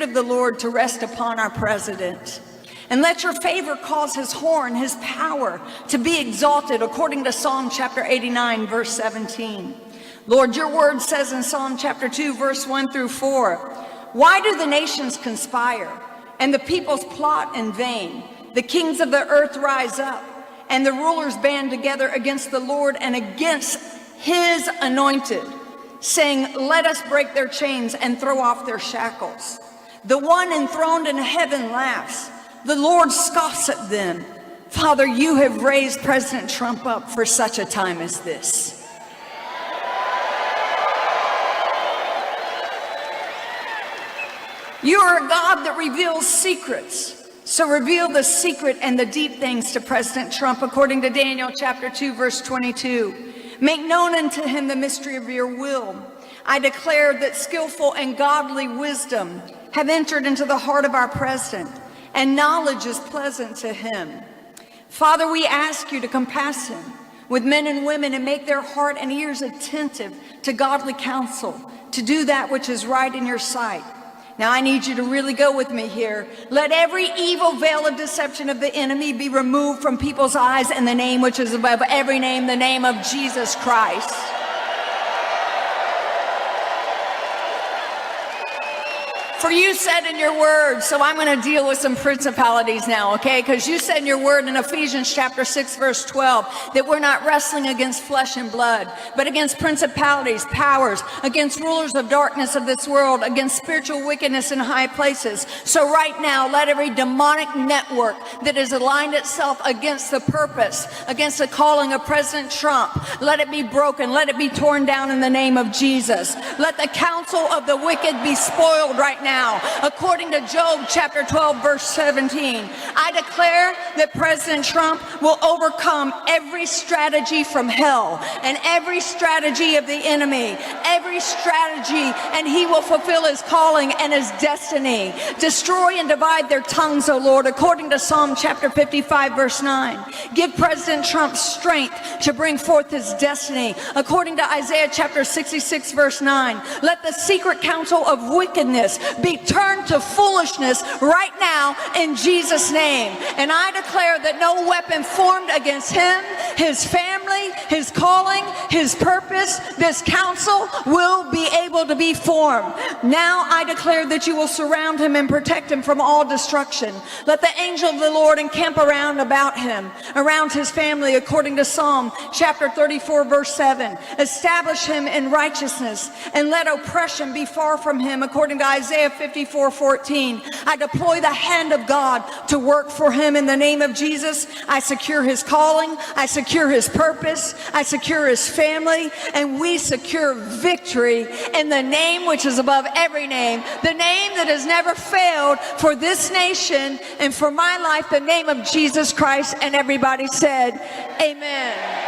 of the Lord to rest upon our president. And let your favor cause his horn, his power, to be exalted, according to Psalm chapter 89, verse 17. Lord, your word says in Psalm chapter 2, verse 1 through 4, why do the nations conspire, and the peoples plot in vain? The kings of the earth rise up, and the rulers band together against the Lord and against his anointed, saying, let us break their chains and throw off their shackles. The one enthroned in heaven laughs. The Lord scoffs at them. Father, you have raised President Trump up for such a time as this. You are a God that reveals secrets. So reveal the secret and the deep things to President Trump, according to Daniel chapter 2, verse 22. Make known unto him the mystery of your will. I declare that skillful and godly wisdom have entered into the heart of our president, and knowledge is pleasant to him. Father, we ask you to compass him with men and women and make their heart and ears attentive to godly counsel, to do that which is right in your sight. Now I need you to really go with me here. Let every evil veil of deception of the enemy be removed from people's eyes in the name which is above every name, the name of Jesus Christ. For you said in your word, so I'm going to deal with some principalities now, okay? Because you said in your word in Ephesians chapter 6, verse 12, that we're not wrestling against flesh and blood, but against principalities, powers, against rulers of darkness of this world, against spiritual wickedness in high places. So right now, let every demonic network that has aligned itself against the purpose, against the calling of President Trump, let it be broken, let it be torn down in the name of Jesus. Let the counsel of the wicked be spoiled right now. According to Job chapter 12, verse 17, I declare that President Trump will overcome every strategy from hell and every strategy of the enemy, every strategy, and he will fulfill his calling and his destiny. Destroy and divide their tongues, O Lord, according to Psalm chapter 55, verse 9. Give President Trump strength to bring forth his destiny, according to Isaiah chapter 66, verse 9. Let the secret counsel of wickedness be turned to foolishness right now in Jesus' name. And I declare that no weapon formed against him, his family, his calling, his purpose, this counsel will be able to be formed. Now I declare that you will surround him and protect him from all destruction. Let the angel of the Lord encamp around about him, around his family, according to Psalm chapter 34, verse 7. Establish him in righteousness and let oppression be far from him, according to Isaiah 54:14. I deploy the hand of God to work for him in the name of Jesus. I secure his calling, I secure his purpose, I secure his family, and we secure victory in the name which is above every name, the name that has never failed for this nation and for my life, the name of Jesus Christ. And everybody said, amen.